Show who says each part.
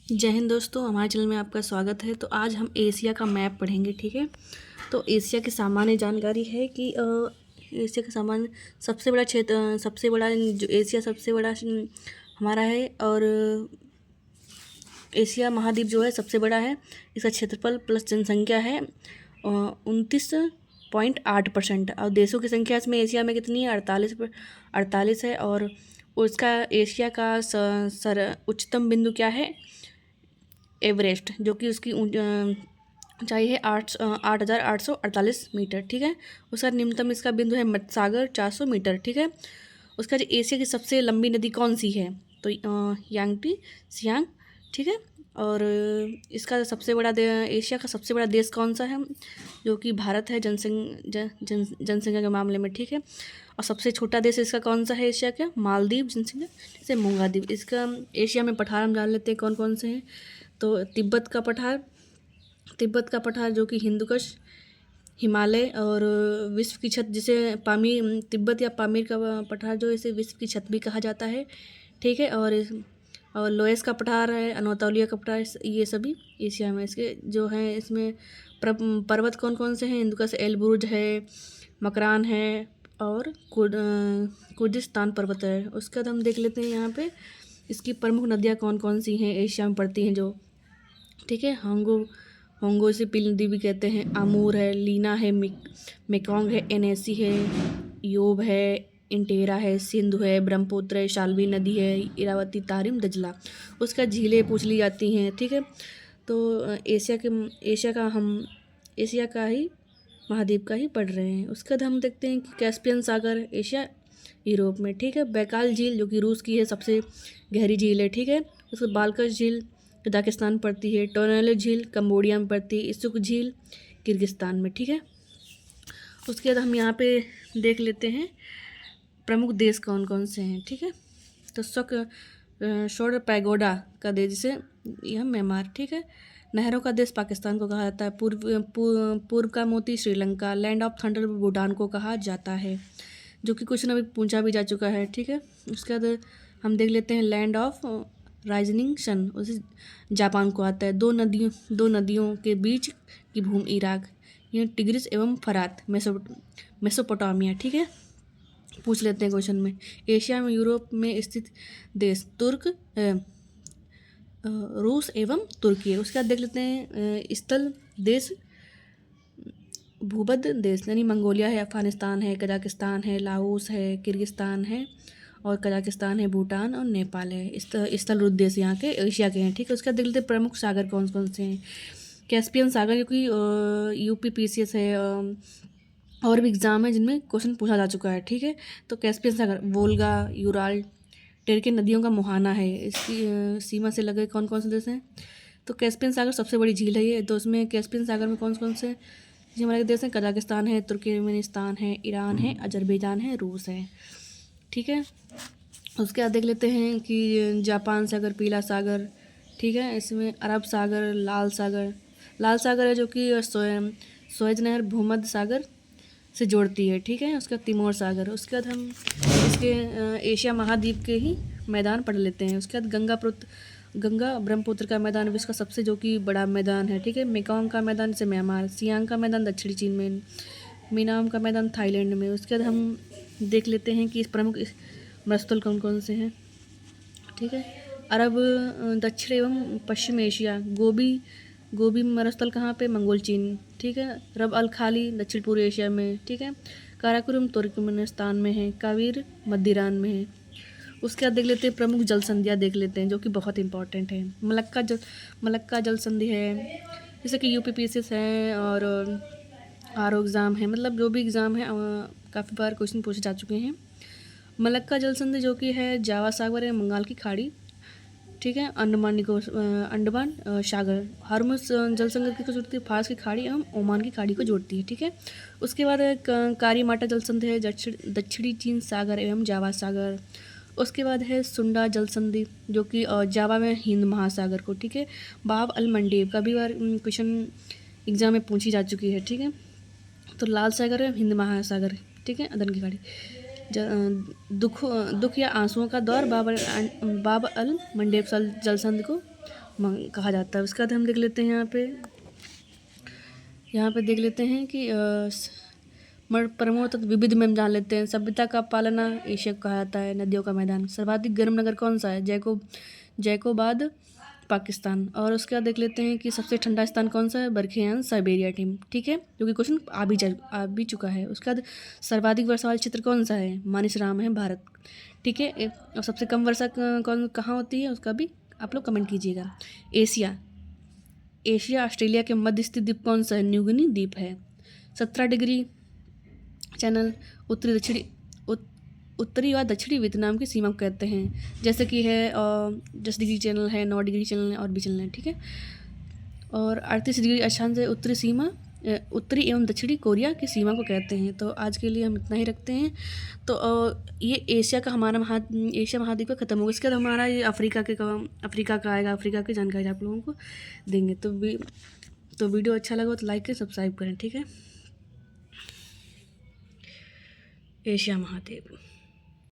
Speaker 1: जय हिंद दोस्तों, हमारे चैनल में आपका स्वागत है। तो आज हम एशिया का मैप पढ़ेंगे, ठीक है। तो एशिया की सामान्य जानकारी है कि एशिया का सामान्य सबसे बड़ा क्षेत्र, सबसे बड़ा जो एशिया सबसे बड़ा हमारा है। और एशिया महाद्वीप जो है सबसे बड़ा है। इसका क्षेत्रफल प्लस जनसंख्या है 29.8%। और देशों की संख्या इसमें एशिया में कितनी है? 48 है। और उसका एशिया का उच्चतम बिंदु क्या है? एवरेस्ट, जो कि उसकी ऊंचाई है 8,848 मीटर, ठीक है। उसका निम्नतम इसका बिंदु है मध्य सागर 400 मीटर, ठीक है। उसका जो एशिया की सबसे लंबी नदी कौन सी है? तो यांगटी सियांग, ठीक है। और इसका सबसे बड़ा एशिया का सबसे बड़ा देश कौन सा है? जो कि भारत है जनसंख्या के मामले में, ठीक है। और सबसे छोटा देश इसका कौन सा है एशिया का? मालदीव जनसंख्या जैसे मूंगादीव। इसका एशिया में पठार हम जान लेते हैं कौन कौन से हैं। तो तिब्बत का पठार जो कि हिंदुकुश, हिमालय और विश्व की छत जिसे पामीर, तिब्बत या पामीर का पठार जो इसे विश्व की छत भी कहा जाता है, ठीक है। और लोएस का पठार है, अनातोलिया का पठार, ये सभी एशिया में इसके जो हैं। इसमें पर्वत कौन कौन से हैं? हिंदुकुश, एलबुर्ज है, मकरान है और कुर्दिस्तान पर्वत है। उसके बाद हम देख लेते हैं यहाँ पे इसकी प्रमुख नदियाँ कौन कौन सी हैं एशिया में पड़ती हैं जो, ठीक है। होंगो से पील नदी भी कहते हैं। आमूर है, लीना है, मेकोंग है, एनेसी है, योब है, इंटेरा है, सिंधु है, ब्रह्मपुत्र है, शाल्वी नदी है, इरावती, तारिम, दजला। उसका झीलें पूछ ली जाती हैं, ठीक है। तो एशिया का ही महाद्वीप का ही पढ़ रहे हैं। उसके बाद हम देखते हैं कि कैस्पियन सागर एशिया यूरोप में, ठीक है। बैकाल झील जो कि रूस की है, सबसे गहरी झील है, ठीक है। उसके बाद बालकश झील कजाकिस्तान पड़ती है। टोनाले झील कंबोडिया में पड़ती है। इसुक झील किर्गिस्तान में, ठीक है। उसके बाद हम यहाँ पे देख लेते हैं प्रमुख देश कौन कौन से हैं, ठीक है। तो शोर पैगोडा का देश जिसे यह म्यांमार, ठीक है। नहरों का देश पाकिस्तान को कहा जाता है। पूर्व का मोती Sri Lanka. Land of thunder Bhutan को कहा जाता है, जो कि क्वेश्चन अभी पूछा भी जा चुका है, ठीक है। उसके बाद हम देख लेते हैं लैंड ऑफ राइजनिंग सन, उसे जापान को आता है। दो नदियों के बीच की भूमि इराक, यह टिग्रिस एवं फरात मेसोपोटामिया, ठीक है। पूछ लेते हैं क्वेश्चन में। एशिया में यूरोप में स्थित देश रूस एवं तुर्की है। उसके बाद देख लेते हैं स्थल देश, भूमध्य देश यानी मंगोलिया है, अफगानिस्तान है, कजाकिस्तान है, लाओस है, किर्गिस्तान है और कजाकिस्तान है, भूटान और नेपाल है। स्थल देश यहाँ के एशिया के हैं, ठीक है। उसके बाद देख लेते हैं प्रमुख सागर कौन कौन से हैं। कैस्पियन सागर जो कि UPPCS है, और भी एग्ज़ाम है जिनमें क्वेश्चन पूछा जा चुका है, ठीक है। तो कैस्पियन सागर वोल्गा, यूराल, टेरके नदियों का मुहाना है। इसकी सीमा से लगे कौन कौन से देश हैं? तो कैस्पियन सागर सबसे बड़ी झील है ये। तो उसमें कैस्पियन सागर में कौन कौन से जी हमारे देश हैं? कजाकिस्तान है, तुर्कमेनिस्तान है, ईरान है, अजरबैजान है, रूस है, ठीक है। उसके बाद देख लेते हैं कि जापान सागर, पीला सागर, ठीक है। इसमें अरब सागर, लाल सागर है जो कि सोएज नहर भूमध्य सागर से जोड़ती है, ठीक है। उसका तिमोर सागर। उसके बाद हम इसके एशिया महाद्वीप के ही मैदान पढ़ लेते हैं। उसके बाद गंगा ब्रह्मपुत्र का मैदान विश्व का सबसे जो कि बड़ा मैदान है, ठीक है। मेकोंग का मैदान जैसे म्यांमार, सियांग का मैदान दक्षिणी चीन में, मीनाम का मैदान थाईलैंड में। उसके बाद हम देख लेते हैं कि इस प्रमुख मरुस्थल कौन कौन से हैं, ठीक है। अरब, दक्षिण एवं पश्चिम एशिया, गोबी मरुस्थल कहाँ पे? मंगोल चीन, ठीक है। रब अल खाली दक्षिण पूर्व एशिया में, ठीक है। काराकोरम तुर्कमेनिस्तान में है। कावीर मध्य ईरान में है। उसके बाद देख लेते हैं प्रमुख जल संधियाँ देख लेते हैं जो कि बहुत इंपॉर्टेंट है। मलक्का जल संधि है, जैसे कि UPPCS है और RO एग्ज़ाम है, मतलब जो भी एग्ज़ाम है काफ़ी बार क्वेश्चन पूछे जा चुके हैं। मलक्का जल संधि जो कि है जावा सागर है, बंगाल की खाड़ी, ठीक है। अंडमान सागर, हार्मुज जल संधि किसको जोड़ती है? फारस की खाड़ी एवं ओमान की खाड़ी को जोड़ती है, ठीक है। उसके बाद कारीमाटा जल संधि है दक्षिणी चीन सागर एवं जावा सागर। उसके बाद है सुंडा जल संधि जो कि जावा में हिंद महासागर को, ठीक है। बाब अल मंडेब कभी बार क्वेश्चन एग्जाम में पूछी जा चुकी है, ठीक है। तो लाल सागर है हिंद महासागर, ठीक है। अदन की खाड़ी। दुख या आंसुओं का दौर बाब अल मंडेब जल संधि को कहा जाता है। उसके बाद हम देख लेते हैं यहाँ पे देख लेते हैं कि प्रमुख तथा विविध में हम जान लेते हैं। सभ्यता का पालना एशिया को कहा जाता है। नदियों का मैदान। सर्वाधिक गर्म नगर कौन सा है? जैकोबाद, पाकिस्तान। और उसके बाद देख लेते हैं कि सबसे ठंडा स्थान कौन सा है? बर्खियान, साइबेरिया टीम। ठीक है, जो कि क्वेश्चन आ भी चुका है। उसके बाद सर्वाधिक वर्षा वाला क्षेत्र कौन सा है? मानसरोवर है, भारत। ठीक है, और सबसे कम वर्षा कहाँ होती है उसका भी आप लोग कमेंट कीजिएगा। एशिया ऑस्ट्रेलिया के मध्य स्थित द्वीप कौन सा है? न्यू गिनी द्वीप है। 17 डिग्री चैनल उत्तरी व दक्षिणी वियतनाम की सीमा को कहते हैं, जैसे कि है 10 डिग्री चैनल है, 9 डिग्री चैनल है और भी चैनल है। ठीक है, और 38 डिग्री अक्षांश से उत्तरी एवं दक्षिणी कोरिया की सीमा को कहते हैं। तो आज के लिए हम इतना ही रखते हैं। तो ये एशिया महाद्वीप का ख़त्म होगा। इसके बाद हमारा ये अफ्रीका का आएगा। अफ्रीका की जानकारी आप लोगों को देंगे। तो वीडियो अच्छा लगा तो लाइक करें, सब्सक्राइब करें। ठीक है, एशिया महाद्वीप।